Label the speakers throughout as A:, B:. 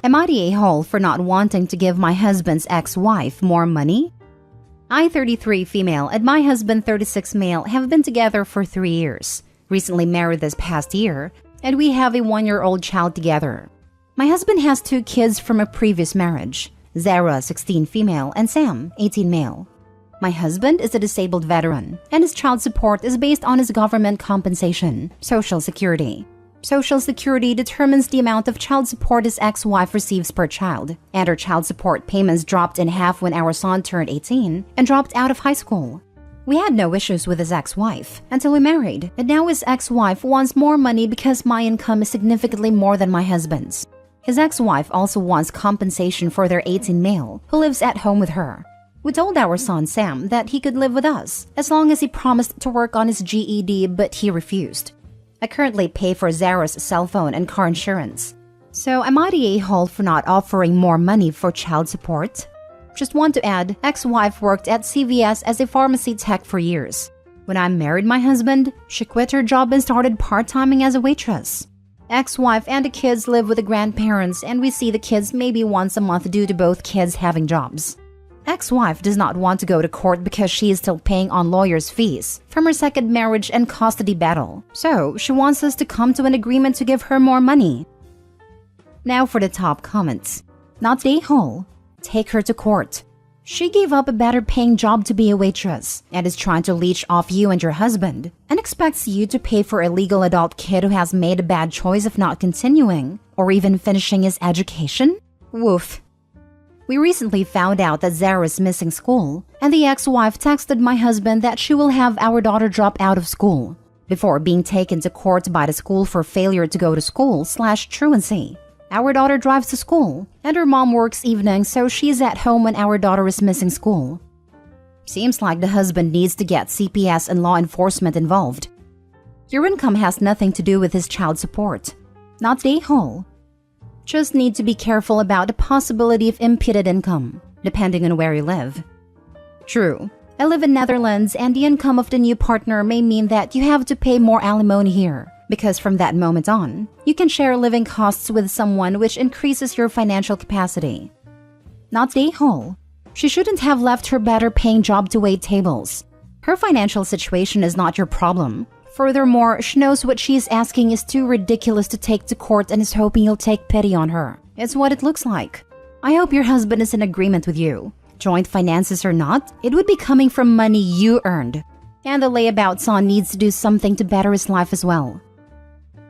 A: Am I the a-hole for not wanting to give my husband's ex-wife more money? I, 33 female, and my husband, 36 male, have been together for 3 years, recently married this past year, and we have a 1-year-old child together. My husband has 2 kids from a previous marriage, Zara, 16 female, and Sam, 18 male. My husband is a disabled veteran, and his child support is based on his government compensation, Social Security. Social Security determines the amount of child support his ex-wife receives per child, and her child support payments dropped in half when our son turned 18 and dropped out of high school. We had no issues with his ex-wife until we married, and now his ex-wife wants more money because my income is significantly more than my husband's. His ex-wife also wants compensation for their 18 male who lives at home with her. We told our son Sam that he could live with us as long as he promised to work on his GED, but he refused. I currently pay for Zara's cell phone and car insurance. So am I the a-hole for not offering more money for child support? Just want to add, ex-wife worked at CVS as a pharmacy tech for years. When I married my husband, she quit her job and started part-timing as a waitress. Ex-wife and the kids live with the grandparents, and we see the kids maybe once a month due to both kids having jobs. Ex-wife does not want to go to court because she is still paying on lawyers' fees from her second marriage and custody battle, so she wants us to come to an agreement to give her more money. Now for the top comments. Not the a-hole. Take her to court. She gave up a better paying job to be a waitress and is trying to leech off you and your husband and expects you to pay for a legal adult kid who has made a bad choice of not continuing or even finishing his education? Woof. We recently found out that Zara is missing school, and the ex-wife texted my husband that she will have our daughter drop out of school before being taken to court by the school for failure to go to school/truancy. Our daughter drives to school, and her mom works evenings, so she's at home when our daughter is missing school. Seems like the husband needs to get CPS and law enforcement involved. Your income has nothing to do with his child support. Not the a-hole. Just need to be careful about the possibility of imputed income, depending on where you live. True, I live in Netherlands, and the income of the new partner may mean that you have to pay more alimony here, because from that moment on, you can share living costs with someone, which increases your financial capacity. Not the a-hole. She shouldn't have left her better paying job to wait tables. Her financial situation is not your problem. Furthermore, she knows what she is asking is too ridiculous to take to court and is hoping you'll take pity on her. It's what it looks like. I hope your husband is in agreement with you. Joint finances or not, it would be coming from money you earned. And the layabout son needs to do something to better his life as well.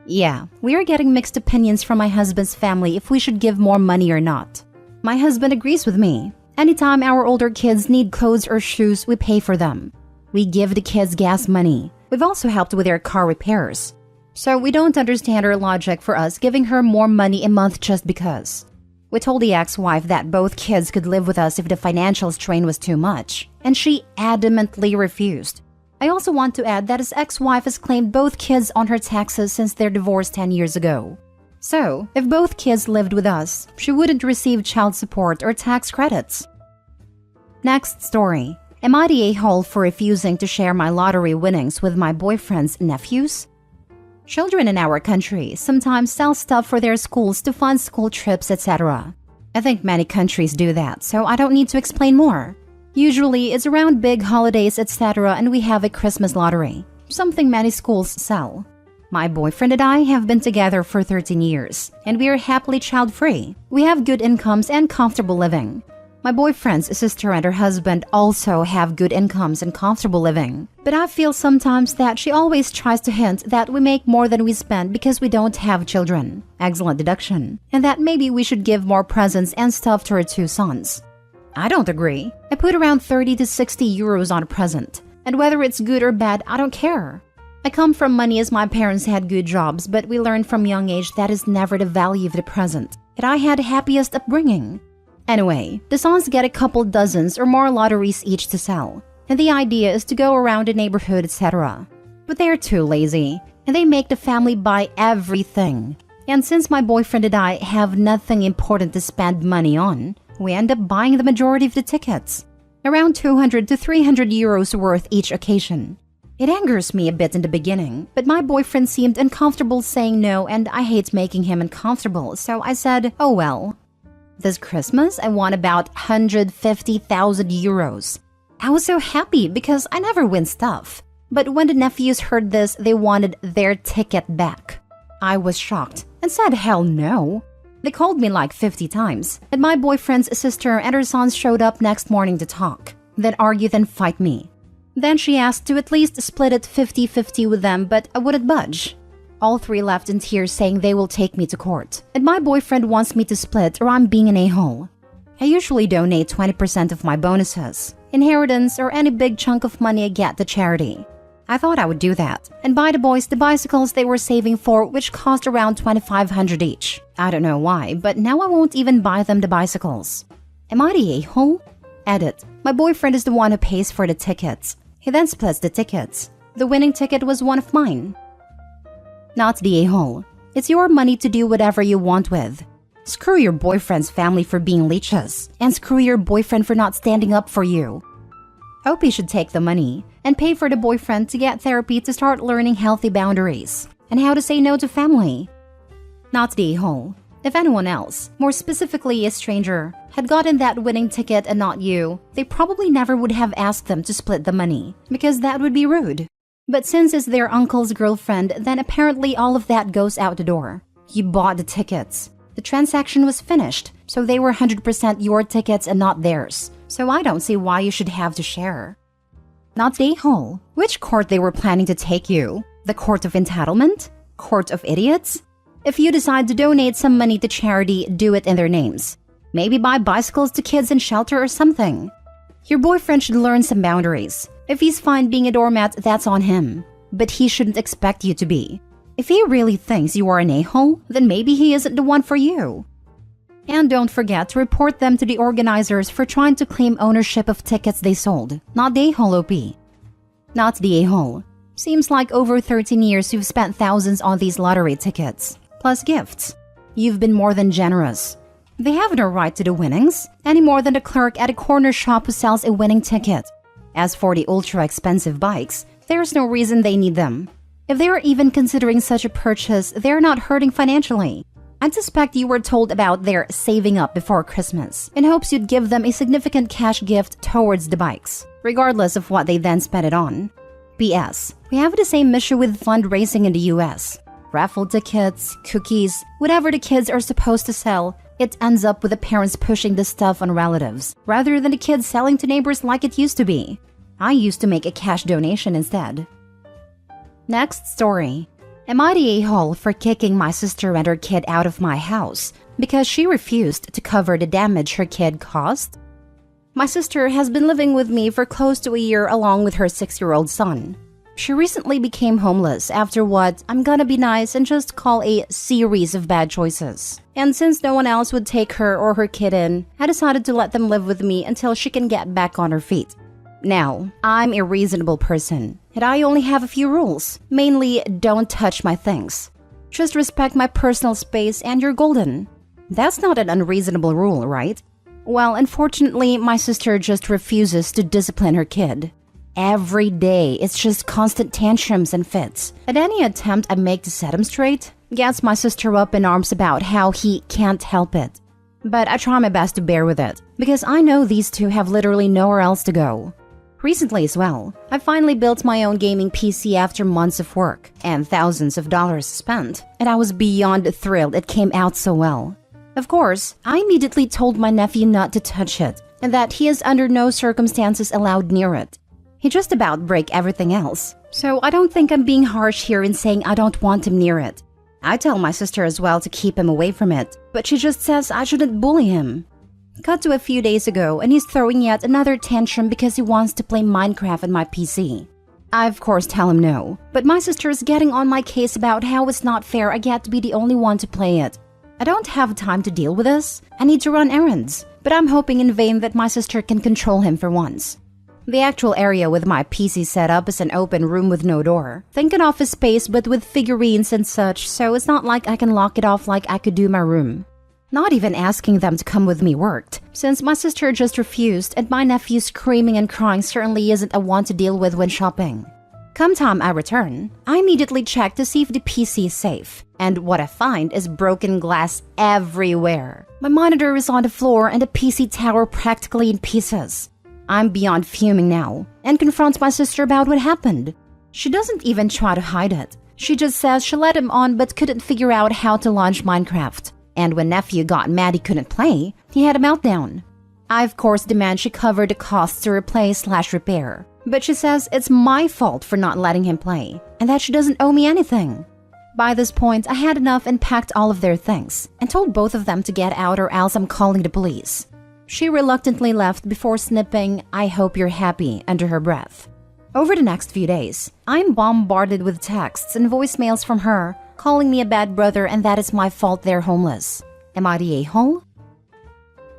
A: Yeah, we are getting mixed opinions from my husband's family if we should give more money or not. My husband agrees with me. Anytime our older kids need clothes or shoes, we pay for them. We give the kids gas money. We've also helped with their car repairs. So we don't understand her logic for us giving her more money a month just because. We told the ex-wife that both kids could live with us if the financial strain was too much, and she adamantly refused. I also want to add that his ex-wife has claimed both kids on her taxes since their divorce 10 years ago. So, if both kids lived with us, she wouldn't receive child support or tax credits. Next story. Am I the a-hole for refusing to share my lottery winnings with my boyfriend's nephews? Children in our country sometimes sell stuff for their schools to fund school trips, etc. I think many countries do that, so I don't need to explain more. Usually, it's around big holidays, etc., and we have a Christmas lottery, something many schools sell. My boyfriend and I have been together for 13 years, and we are happily child-free. We have good incomes and comfortable living. My boyfriend's sister and her husband also have good incomes and comfortable living. But I feel sometimes that she always tries to hint that we make more than we spend because we don't have children. Excellent deduction. And that maybe we should give more presents and stuff to her 2 sons. I don't agree. I put around 30 to 60 euros on a present. And whether it's good or bad, I don't care. I come from money as my parents had good jobs, but we learned from young age that is never the value of the present. Yet I had the happiest upbringing. Anyway, the sons get a couple dozens or more lotteries each to sell, and the idea is to go around the neighborhood, etc. But they are too lazy, and they make the family buy everything. And since my boyfriend and I have nothing important to spend money on, we end up buying the majority of the tickets, around 200 to 300 euros worth each occasion. It angers me a bit in the beginning, but my boyfriend seemed uncomfortable saying no, and I hate making him uncomfortable, so I said, oh well. This Christmas, I won about 150,000 euros. I was so happy because I never win stuff. But when the nephews heard this, they wanted their ticket back. I was shocked and said hell no. They called me like 50 times, and my boyfriend's sister and her sons showed up next morning to talk, then argue, then fight me. Then she asked to at least split it 50-50 with them, but I wouldn't budge. All three left in tears saying they will take me to court, and my boyfriend wants me to split or I'm being an a-hole. I usually donate 20% of my bonuses, inheritance, or any big chunk of money I get to charity. I thought I would do that and buy the boys the bicycles they were saving for, which cost around 2,500 each. I don't know why, but now I won't even buy them the bicycles. Am I the a-hole? Edit. My boyfriend is the one who pays for the tickets. He then splits the tickets. The winning ticket was one of mine. Not the a-hole. It's your money to do whatever you want with. Screw your boyfriend's family for being leeches, and screw your boyfriend for not standing up for you. Hope he should take the money and pay for the boyfriend to get therapy to start learning healthy boundaries and how to say no to family. Not the a-hole. If anyone else, more specifically a stranger, had gotten that winning ticket and not you, they probably never would have asked them to split the money, because that would be rude. But since it's their uncle's girlfriend, then apparently all of that goes out the door. You bought the tickets. The transaction was finished, so they were 100% your tickets and not theirs. So I don't see why you should have to share. Not the a-hole. Which court they were planning to take you? The court of entitlement? Court of idiots? If you decide to donate some money to charity, do it in their names. Maybe buy bicycles to kids in shelter or something. Your boyfriend should learn some boundaries. If he's fine being a doormat, that's on him. But he shouldn't expect you to be. If he really thinks you are an a-hole, then maybe he isn't the one for you. And don't forget to report them to the organizers for trying to claim ownership of tickets they sold. Not the a-hole OP. Not the a-hole. Seems like over 13 years you've spent thousands on these lottery tickets, plus gifts. You've been more than generous. They have no right to the winnings, any more than the clerk at a corner shop who sells a winning ticket. As for the ultra-expensive bikes, there's no reason they need them. If they are even considering such a purchase, they're not hurting financially. I'd suspect you were told about their saving up before Christmas in hopes you'd give them a significant cash gift towards the bikes, regardless of what they then spent it on. P.S. We have the same issue with fundraising in the US. Raffle tickets, cookies, whatever the kids are supposed to sell, it ends up with the parents pushing the stuff on relatives, rather than the kids selling to neighbors like it used to be. I used to make a cash donation instead. Next story. Am I the a-hole for kicking my sister and her kid out of my house because she refused to cover the damage her kid caused? My sister has been living with me for close to a year along with her 6-year-old son. She recently became homeless after what I'm gonna be nice and just call a series of bad choices. And since no one else would take her or her kid in, I decided to let them live with me until she can get back on her feet. Now, I'm a reasonable person, and I only have a few rules. Mainly, don't touch my things. Just respect my personal space and you're golden. That's not an unreasonable rule, right? Well, unfortunately, my sister just refuses to discipline her kid. Every day, it's just constant tantrums and fits. At any attempt I make to set him straight, gets my sister up in arms about how he can't help it. But I try my best to bear with it, because I know these two have literally nowhere else to go. Recently as well, I finally built my own gaming PC after months of work and thousands of dollars spent, and I was beyond thrilled it came out so well. Of course, I immediately told my nephew not to touch it, and that he is under no circumstances allowed near it. He just about break everything else, so I don't think I'm being harsh here in saying I don't want him near it. I tell my sister as well to keep him away from it, but she just says I shouldn't bully him. Cut to a few days ago, and he's throwing yet another tantrum because he wants to play Minecraft on my PC. I of course tell him no, but my sister is getting on my case about how it's not fair I get to be the only one to play it. I don't have time to deal with this. I need to run errands, but I'm hoping in vain that my sister can control him for once. The actual area with my PC set up is an open room with no door. Think an office space but with figurines and such, so it's not like I can lock it off like I could do my room. Not even asking them to come with me worked, since my sister just refused and my nephew screaming and crying certainly isn't a one to deal with when shopping. Come time I return, I immediately check to see if the PC is safe, and what I find is broken glass everywhere. My monitor is on the floor and the PC tower practically in pieces. I'm beyond fuming now, and confronts my sister about what happened. She doesn't even try to hide it. She just says she let him on but couldn't figure out how to launch Minecraft. And when nephew got mad he couldn't play, he had a meltdown. I of course demand she cover the costs to replace/repair. But she says it's my fault for not letting him play, and that she doesn't owe me anything. By this point, I had enough and packed all of their things, and told both of them to get out or else I'm calling the police. She reluctantly left before snipping, "I hope you're happy," under her breath. Over the next few days, I'm bombarded with texts and voicemails from her, calling me a bad brother and that it's my fault they're homeless. Am I the a-hole?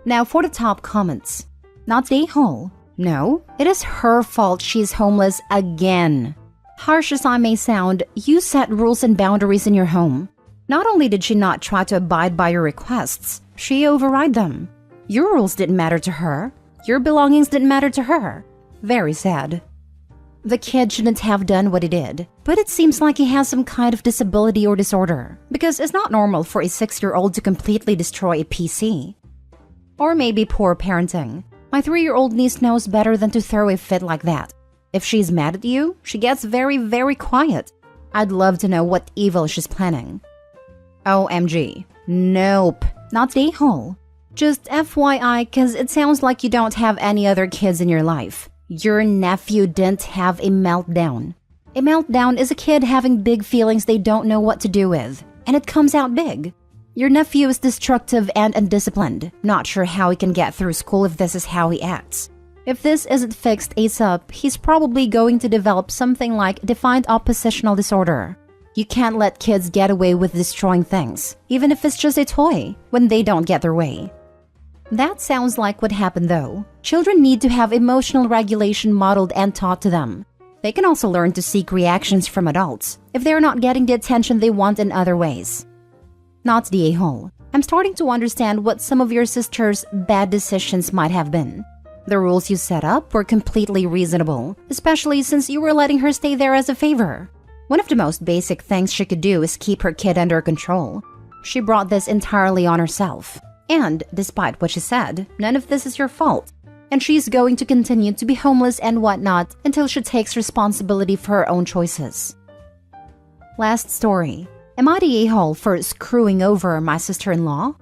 A: Now for the top comments. Not the a-hole. No, it is her fault she's homeless again. Harsh as I may sound, you set rules and boundaries in your home. Not only did she not try to abide by your requests, she override them. Your rules didn't matter to her. Your belongings didn't matter to her. Very sad. The kid shouldn't have done what he did, but it seems like he has some kind of disability or disorder, because it's not normal for a 6-year-old to completely destroy a PC. Or maybe poor parenting. My 3-year-old niece knows better than to throw a fit like that. If she's mad at you, she gets very, very quiet. I'd love to know what evil she's planning. OMG. Nope. Not the a-hole. Just FYI, cause it sounds like you don't have any other kids in your life. Your nephew didn't have a meltdown. A meltdown is a kid having big feelings they don't know what to do with, and it comes out big. Your nephew is destructive and undisciplined, not sure how he can get through school if this is how he acts. If this isn't fixed ASAP, he's probably going to develop something like defiant oppositional disorder. You can't let kids get away with destroying things, even if it's just a toy, when they don't get their way. That sounds like what happened though. Children need to have emotional regulation modeled and taught to them. They can also learn to seek reactions from adults if they're not getting the attention they want in other ways. Not the a-hole. I'm starting to understand what some of your sister's bad decisions might have been. The rules you set up were completely reasonable, especially since you were letting her stay there as a favor. One of the most basic things she could do is keep her kid under control. She brought this entirely on herself. And, despite what she said, none of this is your fault. And she's going to continue to be homeless and whatnot until she takes responsibility for her own choices. Last story. Am I the a-hole for screwing over my sister-in-law?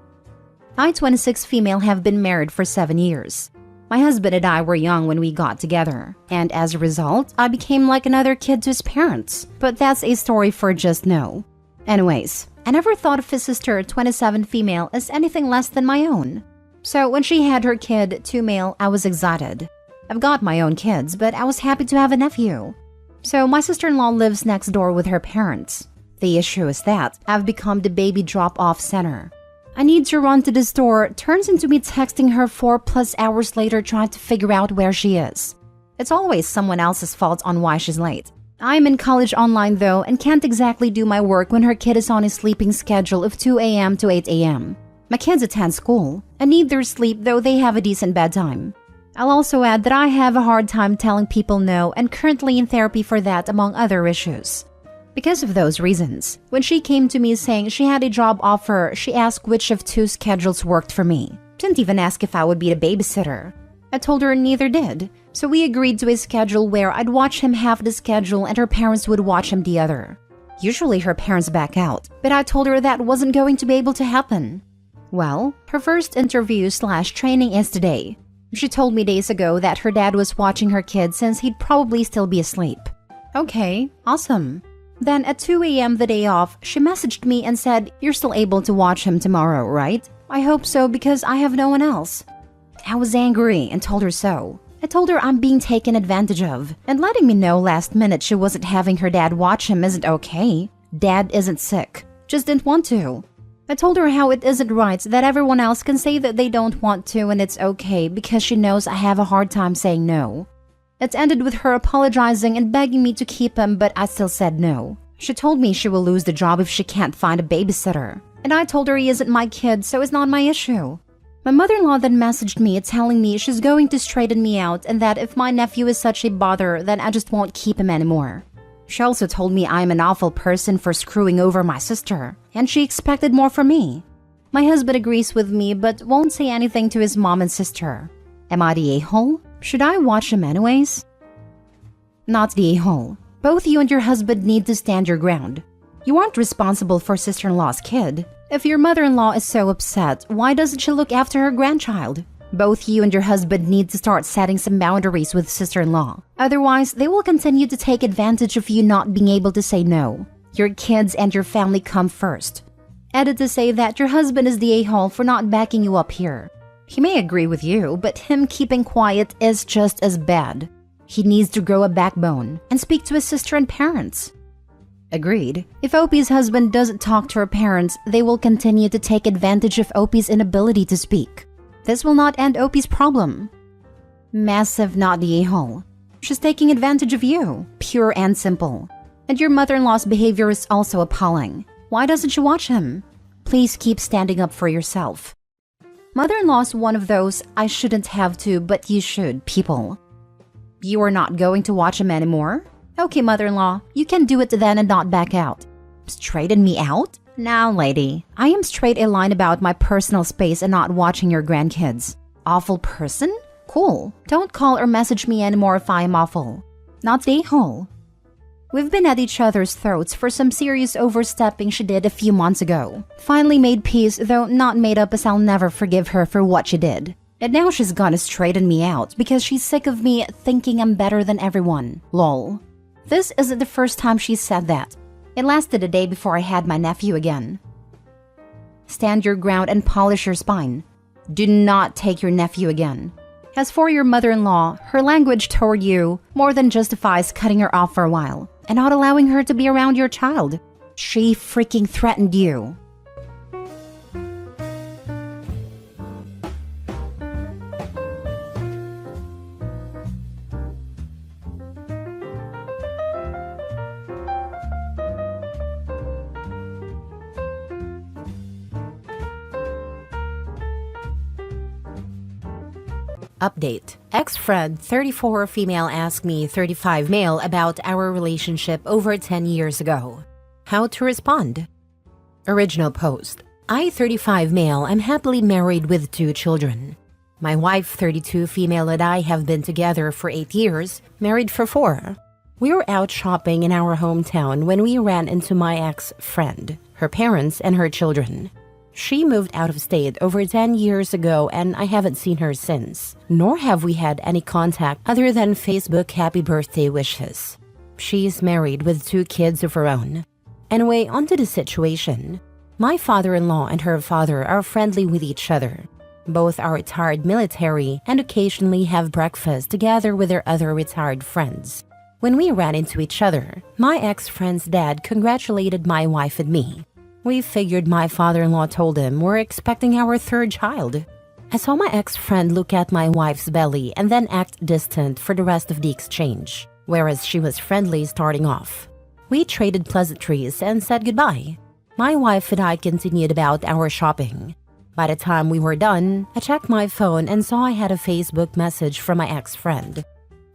A: I, 26 female, have been married for 7 years. My husband and I were young when we got together, and as a result, I became like another kid to his parents. But that's a story for just now. Anyways, I never thought of his sister, 27 female, as anything less than my own. So when she had her kid, 2 male, I was excited. I've got my own kids, but I was happy to have a nephew. So my sister-in-law lives next door with her parents. The issue is that I've become the baby drop-off center. I need to run to the store turns into me texting her 4+ hours later trying to figure out where she is. It's always someone else's fault on why she's late. I'm in college online though and can't exactly do my work when her kid is on a sleeping schedule of 2 a.m. to 8 a.m. My kids attend school and need their sleep though they have a decent bedtime. I'll also add that I have a hard time telling people no and currently in therapy for that among other issues. Because of those reasons, when she came to me saying she had a job offer, she asked which of 2 schedules worked for me. Didn't even ask if I would be the babysitter. I told her neither did, so we agreed to a schedule where I'd watch him half the schedule and her parents would watch him the other. Usually her parents back out, but I told her that wasn't going to be able to happen. Well, her first interview/training is today. She told me days ago that her dad was watching her kid since he'd probably still be asleep. Okay, awesome. Then at 2 a.m. the day off, she messaged me and said, "You're still able to watch him tomorrow, right?" I hope so because I have no one else. I was angry and told her so. I told her I'm being taken advantage of, and letting me know last minute she wasn't having her dad watch him isn't okay. Dad isn't sick, just didn't want to. I told her how it isn't right that everyone else can say that they don't want to and it's okay because she knows I have a hard time saying no. It ended with her apologizing and begging me to keep him, but I still said no. She told me she will lose the job if she can't find a babysitter. And I told her he isn't my kid, so it's not my issue. My mother-in-law then messaged me telling me she's going to straighten me out and that if my nephew is such a bother, then I just won't keep him anymore. She also told me I'm an awful person for screwing over my sister, and she expected more from me. My husband agrees with me but won't say anything to his mom and sister. Am I the a-hole? Should I watch him anyways? Not the a-hole. Both you and your husband need to stand your ground. You aren't responsible for sister-in-law's kid. If your mother-in-law is so upset, why doesn't she look after her grandchild? Both you and your husband need to start setting some boundaries with sister-in-law. Otherwise, they will continue to take advantage of you not being able to say no. Your kids and your family come first. Added to say that your husband is the a-hole for not backing you up here. He may agree with you, but him keeping quiet is just as bad. He needs to grow a backbone and speak to his sister and parents. Agreed. If Opie's husband doesn't talk to her parents, they will continue to take advantage of Opie's inability to speak. This will not end Opie's problem. Massive not the a-hole. She's taking advantage of you, pure and simple. And your mother-in-law's behavior is also appalling. Why doesn't she watch him? Please keep standing up for yourself. Mother-in-law's one of those I shouldn't have to, but you should people. You are not going to watch him anymore? Okay, mother-in-law, you can do it then and not back out. Straighten me out? Now, lady, I am straight a line about my personal space and not watching your grandkids. Awful person? Cool. Don't call or message me anymore if I am awful. Not the a-hole. We've been at each other's throats for some serious overstepping she did a few months ago. Finally made peace, though not made up, as I'll never forgive her for what she did. And now she's gonna straighten me out because she's sick of me thinking I'm better than everyone. Lol. This isn't the first time she's said that. It lasted a day before I had my nephew again. Stand your ground and polish your spine. Do not take your nephew again. As for your mother-in-law, her language toward you more than justifies cutting her off for a while and not allowing her to be around your child. She freaking threatened you. Update. Ex-friend 34 female asked me 35 male about our relationship over 10 years ago. How to respond? Original post. I 35 male am happily married with 2 children. My wife 32 female and I have been together for 8 years, married for 4. We were out shopping in our hometown when we ran into my ex-friend, her parents and her children. She moved out of state over 10 years ago and I haven't seen her since, nor have we had any contact other than Facebook happy birthday wishes. She's married with 2 kids of her own. Anyway, onto the situation. My father-in-law and her father are friendly with each other. Both are retired military and occasionally have breakfast together with their other retired friends. When we ran into each other, my ex-friend's dad congratulated my wife and me. We figured my father-in-law told him we're expecting our 3rd child. I saw my ex-friend look at my wife's belly and then act distant for the rest of the exchange, whereas she was friendly starting off. We traded pleasantries and said goodbye. My wife and I continued about our shopping. By the time we were done, I checked my phone and saw I had a Facebook message from my ex-friend.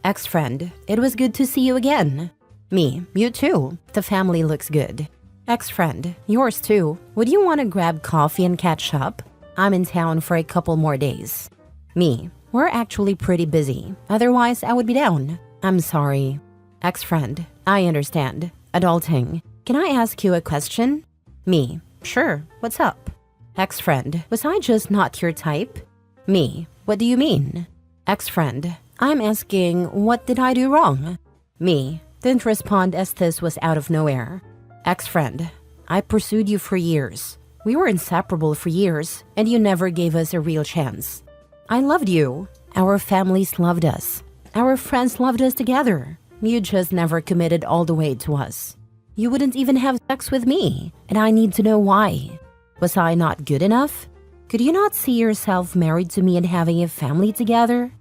A: Ex-friend, it was good to see you again. Me, you too. The family looks good. Ex-friend, yours too. Would you want to grab coffee and catch up? I'm in town for a couple more days. Me, we're actually pretty busy. Otherwise, I would be down. I'm sorry. Ex-friend, I understand. Adulting. Can I ask you a question? Me, sure. What's up? Ex-friend, was I just not your type? Me, what do you mean? Ex-friend, I'm asking, what did I do wrong? Me, didn't respond as this was out of nowhere. Ex-friend, I pursued you for years. We were inseparable for years, and you never gave us a real chance. I loved you. Our families loved us. Our friends loved us together. You just never committed all the way to us. You wouldn't even have sex with me, and I need to know why. Was I not good enough? Could you not see yourself married to me and having a family together?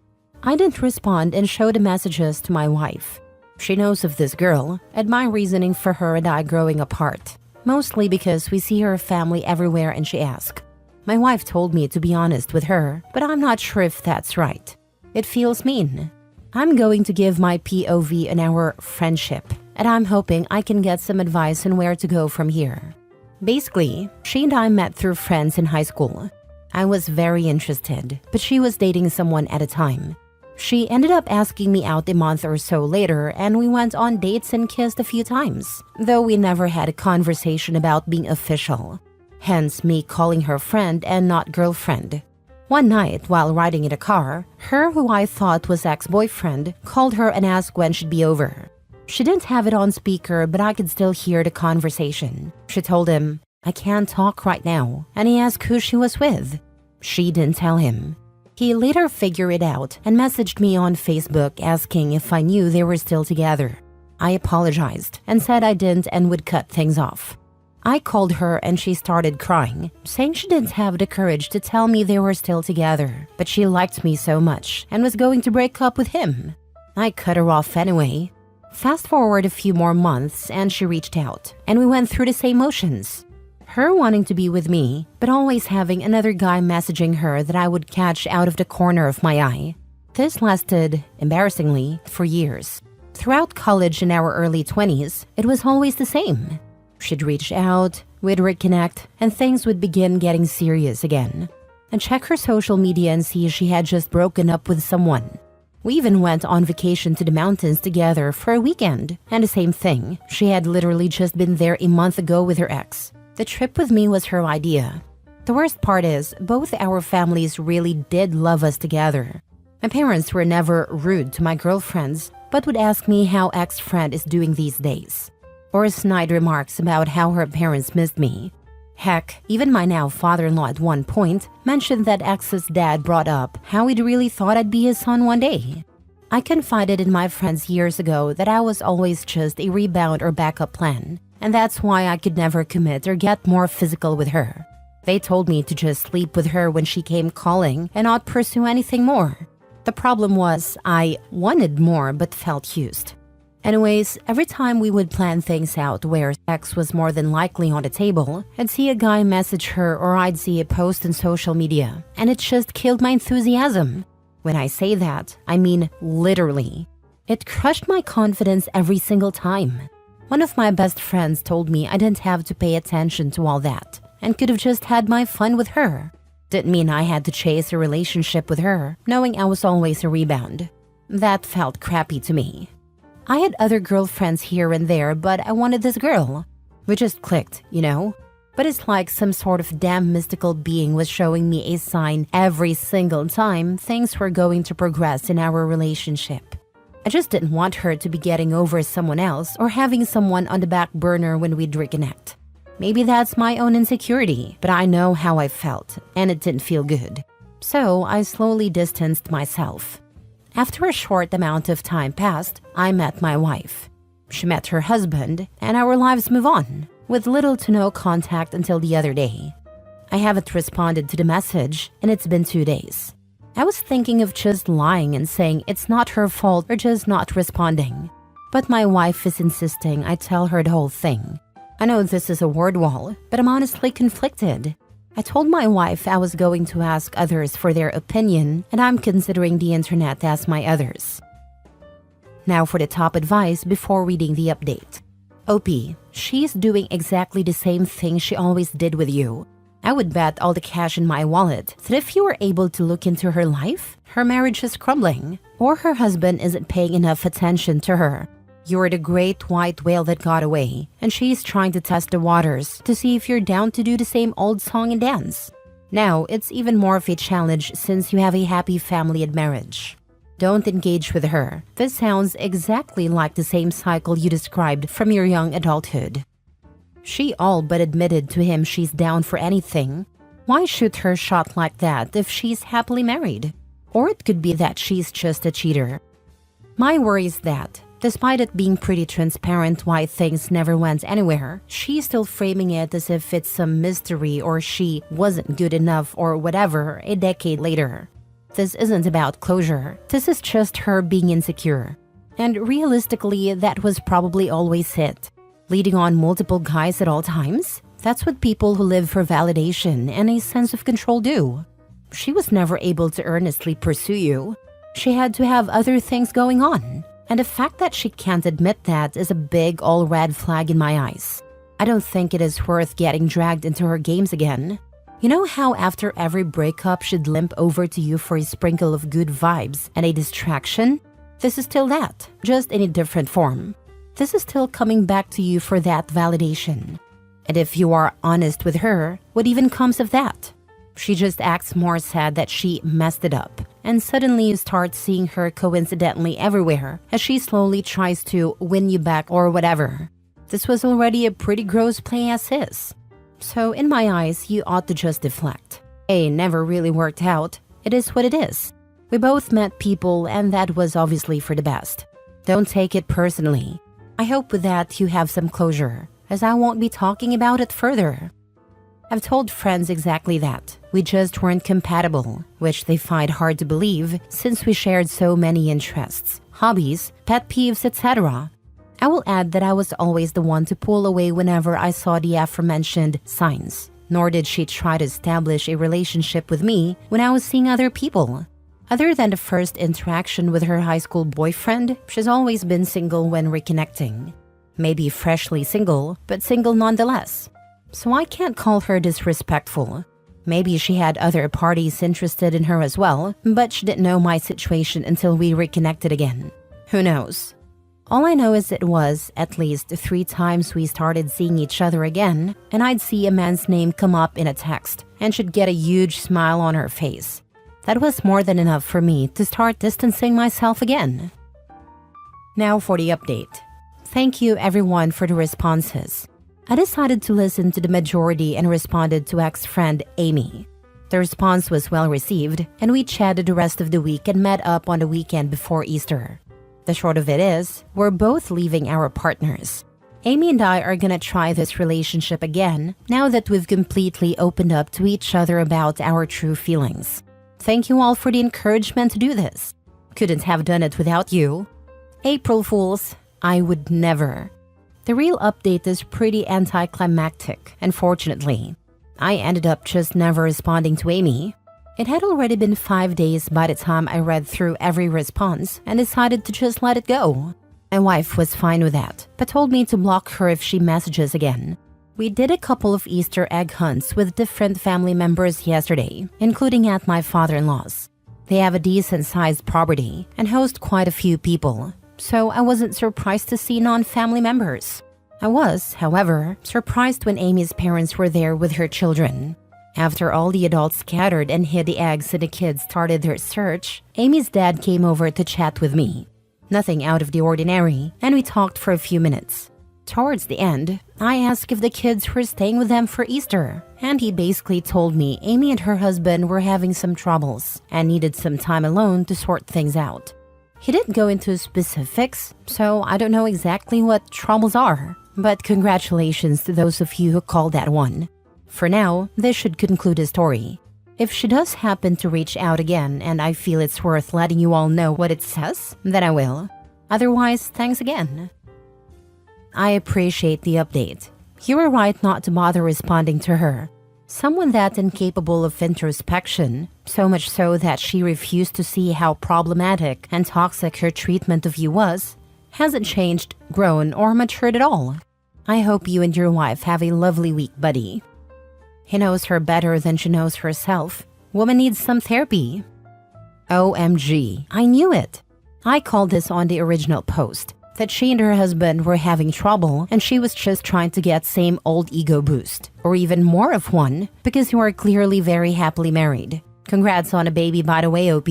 A: I didn't respond and show the messages to my wife. She knows of this girl and my reasoning for her and I growing apart, mostly because we see her family everywhere and she asked. My wife told me to be honest with her, but I'm not sure if that's right. It feels mean. I'm going to give my POV on our friendship.
B: and I'm hoping I can get some advice on where to go from here. Basically, she and I met through friends in high school. I was very interested, but she was dating someone at a time. She ended up asking me out a month or so later, and we went on dates and kissed a few times, though we never had a conversation about being official. Hence me calling her friend and not girlfriend. One night, while riding in a car, her who I thought was ex-boyfriend called her and asked when she'd be over. She didn't have it on speaker, but I could still hear the conversation. She told him, "I can't talk right now," and he asked who she was with. She didn't tell him. He later figured it out and messaged me on Facebook asking if I knew they were still together. I apologized and said I didn't and would cut things off. I called her and she started crying, saying she didn't have the courage to tell me they were still together, but she liked me so much and was going to break up with him. I cut her off anyway. Fast forward a few more months and she reached out, and we went through the same motions. Her wanting to be with me, but always having another guy messaging her that I would catch out of the corner of my eye. This lasted, embarrassingly, for years. Throughout college in our early 20s, it was always the same. She'd reach out, we'd reconnect, and things would begin getting serious again. And check her social media and see she had just broken up with someone. We even went on vacation to the mountains together for a weekend, and the same thing, she had literally just been there a month ago with her ex. The trip with me was her idea. The worst part is, both our families really did love us together. My parents were never rude to my girlfriends, but would ask me how ex-friend is doing these days. Or snide remarks about how her parents missed me. Heck, even my now father-in-law at one point mentioned that ex's dad brought up how he'd really thought I'd be his son one day. I confided in my friends years ago that I was always just a rebound or backup plan, and that's why I could never commit or get more physical with her. They told me to just sleep with her when she came calling and not pursue anything more. The problem was I wanted more but felt used. Anyways, every time we would plan things out where sex was more than likely on the table, I'd see a guy message her or I'd see a post on social media, and it just killed my enthusiasm. When I say that, I mean literally. It crushed my confidence every single time. One of my best friends told me I didn't have to pay attention to all that and could have just had my fun with her. Didn't mean I had to chase a relationship with her, knowing I was always a rebound. That felt crappy to me. I had other girlfriends here and there, but I wanted this girl. We just clicked, you know? But it's like some sort of damn mystical being was showing me a sign every single time things were going to progress in our relationship. I just didn't want her to be getting over someone else or having someone on the back burner when we'd reconnect. Maybe that's my own insecurity, but I know how I felt, and it didn't feel good. So I slowly distanced myself. After a short amount of time passed, I met my wife. She met her husband, and our lives move on, with little to no contact until the other day. I haven't responded to the message, and it's been 2 days. I was thinking of just lying and saying it's not her fault or just not responding. But my wife is insisting I tell her the whole thing. I know this is a word wall, but I'm honestly conflicted. I told my wife I was going to ask others for their opinion, and I'm considering the internet as my others. Now for the top advice before reading the update. OP, she's doing exactly the same thing she always did with you. I would bet all the cash in my wallet that if you were able to look into her life, her marriage is crumbling, or her husband isn't paying enough attention to her. You're the great white whale that got away, and she's trying to test the waters to see if you're down to do the same old song and dance. Now, it's even more of a challenge since you have a happy family and marriage. Don't engage with her. This sounds exactly like the same cycle you described from your young adulthood. She all but admitted to him she's down for anything. Why shoot her shot like that if she's happily married? Or it could be that she's just a cheater. My worry is that, despite it being pretty transparent why things never went anywhere, she's still framing it as if it's some mystery or she wasn't good enough or whatever a decade later. This isn't about closure. This is just her being insecure. And realistically, that was probably always it. Leading on multiple guys at all times? That's what people who live for validation and a sense of control do. She was never able to earnestly pursue you. She had to have other things going on. And the fact that she can't admit that is a big all red flag in my eyes. I don't think it is worth getting dragged into her games again. You know how after every breakup she'd limp over to you for a sprinkle of good vibes and a distraction? This is still that, just in a different form. This is still coming back to you for that validation. And if you are honest with her, what even comes of that? She just acts more sad that she messed it up, and suddenly you start seeing her coincidentally everywhere as she slowly tries to win you back or whatever. This was already a pretty gross play as is. So in my eyes, you ought to just deflect. A never really worked out. It is what it is. We both met people and that was obviously for the best. Don't take it personally. I hope with that you have some closure, as I won't be talking about it further. I've told friends exactly that. We just weren't compatible, which they find hard to believe since we shared so many interests, hobbies, pet peeves, etc. I will add that I was always the one to pull away whenever I saw the aforementioned signs, nor did she try to establish a relationship with me when I was seeing other people. Other than the first interaction with her high school boyfriend, she's always been single when reconnecting. Maybe freshly single, but single nonetheless. So I can't call her disrespectful. Maybe she had other parties interested in her as well, but she didn't know my situation until we reconnected again. Who knows? All I know is it was at least 3 times we started seeing each other again, and I'd see a man's name come up in a text, and she'd get a huge smile on her face. That was more than enough for me to start distancing myself again. Now for the update. Thank you everyone for the responses. I decided to listen to the majority and responded to ex-friend Amy. The response was well received, and we chatted the rest of the week and met up on the weekend before Easter. The short of it is, we're both leaving our partners. Amy and I are gonna try this relationship again now that we've completely opened up to each other about our true feelings. Thank you all for the encouragement to do this. Couldn't have done it without you. April Fools, I would never. The real update is pretty anticlimactic, unfortunately. I ended up just never responding to Amy. It had already been 5 days by the time I read through every response and decided to just let it go. My wife was fine with that, but told me to block her if she messages again. We did a couple of Easter egg hunts with different family members yesterday, including at my father-in-law's. They have a decent-sized property and host quite a few people, so I wasn't surprised to see non-family members. I was, however, surprised when Amy's parents were there with her children. After all the adults scattered and hid the eggs and the kids started their search, Amy's dad came over to chat with me. Nothing out of the ordinary, and we talked for a few minutes. Towards the end, I asked if the kids were staying with them for Easter, and he basically told me Amy and her husband were having some troubles and needed some time alone to sort things out. He didn't go into specifics, so I don't know exactly what troubles are, but congratulations to those of you who called that one. For now, this should conclude the story. If she does happen to reach out again and I feel it's worth letting you all know what it says, then I will. Otherwise, thanks again. I appreciate the update. You were right not to bother responding to her. Someone that incapable of introspection, so much so that she refused to see how problematic and toxic her treatment of you was, hasn't changed, grown, or matured at all. I hope you and your wife have a lovely week, buddy. He knows her better than she knows herself. Woman needs some therapy. OMG, I knew it. I called this on the original post, that she and her husband were having trouble and she was just trying to get same old ego boost, or even more of one, because you are clearly very happily married. Congrats on a baby, by the way, OP.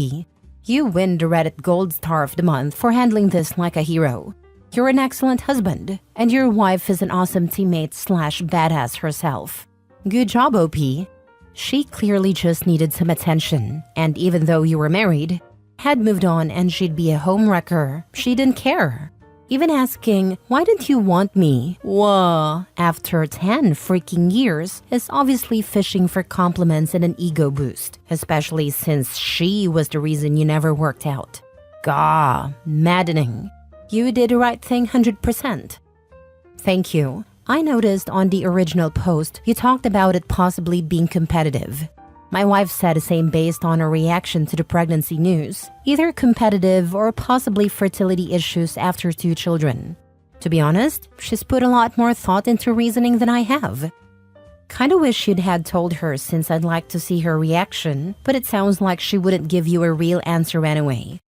B: You win the Reddit Gold Star of the Month for handling this like a hero. You're an excellent husband, and your wife is an awesome teammate / badass herself. Good job, OP. She clearly just needed some attention, and even though you were married, had moved on and she'd be a homewrecker, she didn't care. Even asking, why didn't you want me? Whoa, after 10 freaking years is obviously fishing for compliments and an ego boost, especially since she was the reason you never worked out. Gah, maddening. You did the right thing 100%. Thank you. I noticed on the original post you talked about it possibly being competitive. My wife said the same based on her reaction to the pregnancy news, either competitive or possibly fertility issues after 2 children. To be honest, she's put a lot more thought into reasoning than I have. Kinda wish you'd had told her since I'd like to see her reaction, but it sounds like she wouldn't give you a real answer anyway.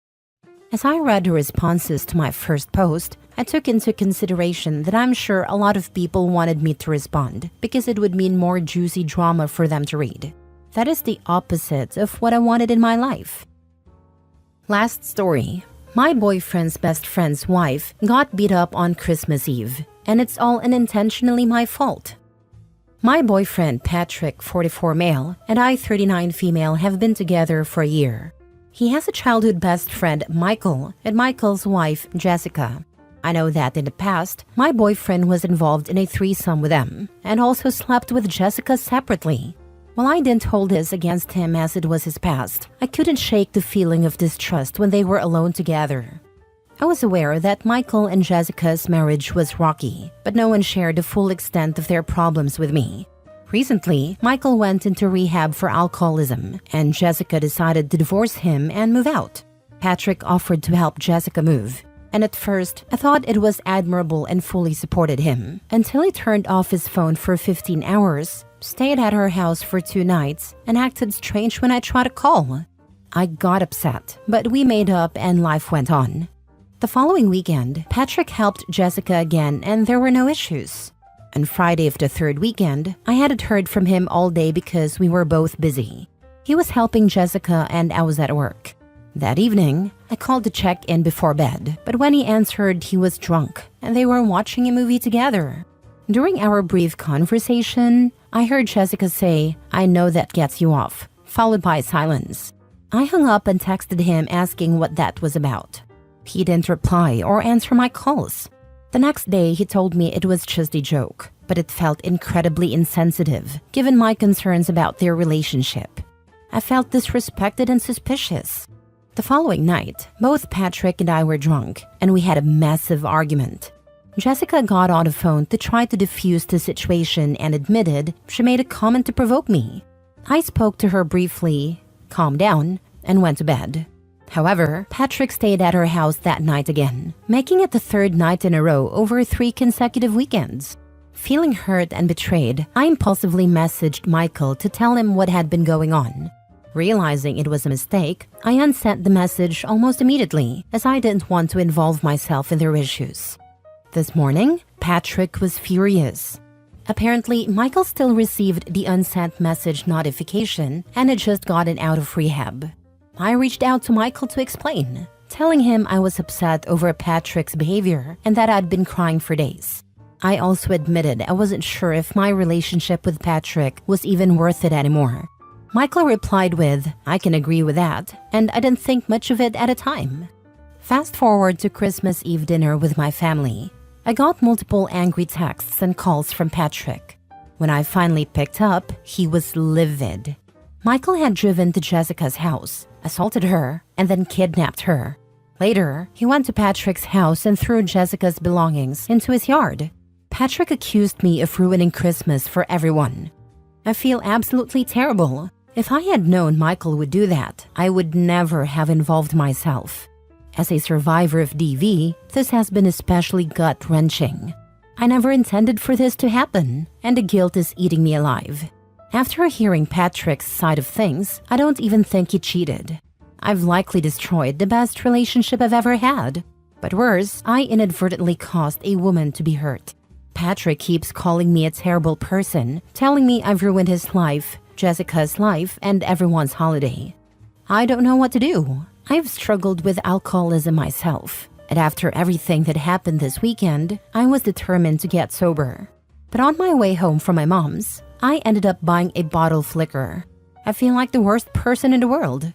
B: As I read her responses to my first post, I took into consideration that I'm sure a lot of people wanted me to respond because it would mean more juicy drama for them to read. That is the opposite of what I wanted in my life. Last story. My boyfriend's best friend's wife got beat up on Christmas Eve, and it's all unintentionally my fault. My boyfriend Patrick, 44 male, and I, 39 female, have been together for a year. He has a childhood best friend, Michael, and Michael's wife, Jessica. I know that in the past, my boyfriend was involved in a threesome with them, and also slept with Jessica separately. While I didn't hold this against him as it was his past, I couldn't shake the feeling of distrust when they were alone together. I was aware that Michael and Jessica's marriage was rocky, but no one shared the full extent of their problems with me. Recently, Michael went into rehab for alcoholism, and Jessica decided to divorce him and move out. Patrick offered to help Jessica move, and at first, I thought it was admirable and fully supported him, until he turned off his phone for 15 hours, stayed at her house for 2 nights, and acted strange when I tried to call. I got upset, but we made up and life went on. The following weekend, Patrick helped Jessica again and there were no issues. On Friday of the 3rd weekend, I hadn't heard from him all day because we were both busy. He was helping Jessica and I was at work. That evening, I called to check in before bed, but when he answered, he was drunk and they were watching a movie together. During our brief conversation, I heard Jessica say, "I know that gets you off," followed by silence. I hung up and texted him asking what that was about. He didn't reply or answer my calls. The next day, he told me it was just a joke, but it felt incredibly insensitive, given my concerns about their relationship. I felt disrespected and suspicious. The following night, both Patrick and I were drunk, and we had a massive argument. Jessica got on the phone to try to defuse the situation and admitted she made a comment to provoke me. I spoke to her briefly, calmed down, and went to bed. However, Patrick stayed at her house that night again, making it the 3rd night in a row over 3 consecutive weekends. Feeling hurt and betrayed, I impulsively messaged Michael to tell him what had been going on. Realizing it was a mistake, I unsent the message almost immediately, as I didn't want to involve myself in their issues. This morning, Patrick was furious. Apparently, Michael still received the unsent message notification and had just gotten out of rehab. I reached out to Michael to explain, telling him I was upset over Patrick's behavior and that I'd been crying for days. I also admitted I wasn't sure if my relationship with Patrick was even worth it anymore. Michael replied with, "I can agree with that," and I didn't think much of it at the time. Fast forward to Christmas Eve dinner with my family. I got multiple angry texts and calls from Patrick. When I finally picked up, he was livid. Michael had driven to Jessica's house, assaulted her, and then kidnapped her. Later, he went to Patrick's house and threw Jessica's belongings into his yard. Patrick accused me of ruining Christmas for everyone. I feel absolutely terrible. If I had known Michael would do that, I would never have involved myself. As a survivor of DV, this has been especially gut-wrenching. I never intended for this to happen, and the guilt is eating me alive. After hearing Patrick's side of things, I don't even think he cheated. I've likely destroyed the best relationship I've ever had. But worse, I inadvertently caused a woman to be hurt. Patrick keeps calling me a terrible person, telling me I've ruined his life, Jessica's life, and everyone's holiday. I don't know what to do. I've struggled with alcoholism myself, and after everything that happened this weekend, I was determined to get sober. But on my way home from my mom's, I ended up buying a bottle of liquor. I feel like the worst person in the world.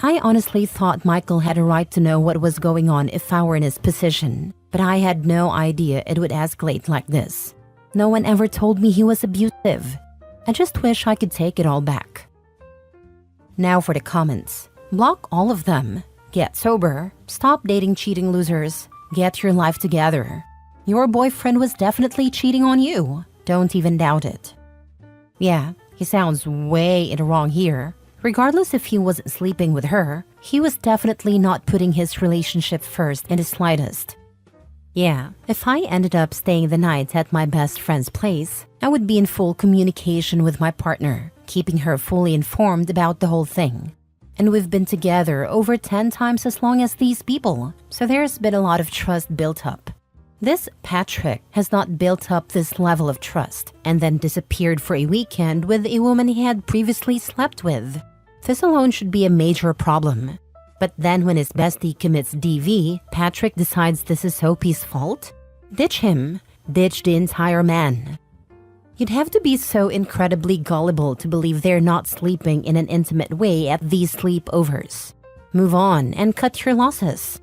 B: I honestly thought Michael had a right to know what was going on if I were in his position, but I had no idea it would escalate like this. No one ever told me he was abusive. I just wish I could take it all back. Now for the comments. Block all of them. Get sober. Stop dating cheating losers. Get your life together. Your boyfriend was definitely cheating on you. Don't even doubt it. Yeah, He sounds way in the wrong here. Regardless if he wasn't sleeping with her, he was definitely not putting his relationship first in the slightest. Yeah, if I ended up staying the night at my best friend's place, I would be in full communication with my partner, keeping her fully informed about the whole thing. And we've been together over 10 times as long as these people, so there's been a lot of trust built up. This Patrick has not built up this level of trust and then disappeared for a weekend with a woman he had previously slept with. This alone should be a major problem. But then when his bestie commits DV, Patrick decides this is Sophie's fault? Ditch him. Ditch the entire man. You'd have to be so incredibly gullible to believe they're not sleeping in an intimate way at these sleepovers. Move on and cut your losses.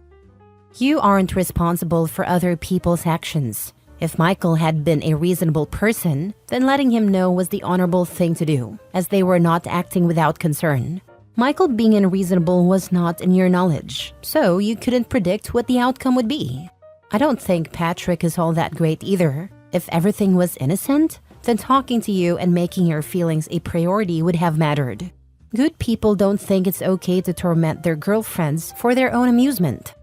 B: You aren't responsible for other people's actions. If Michael had been a reasonable person, then letting him know was the honorable thing to do, as they were not acting without concern. Michael being unreasonable was not in your knowledge, so you couldn't predict what the outcome would be. I don't think Patrick is all that great either. If everything was innocent, then talking to you and making your feelings a priority would have mattered. Good people don't think it's okay to torment their girlfriends for their own amusement.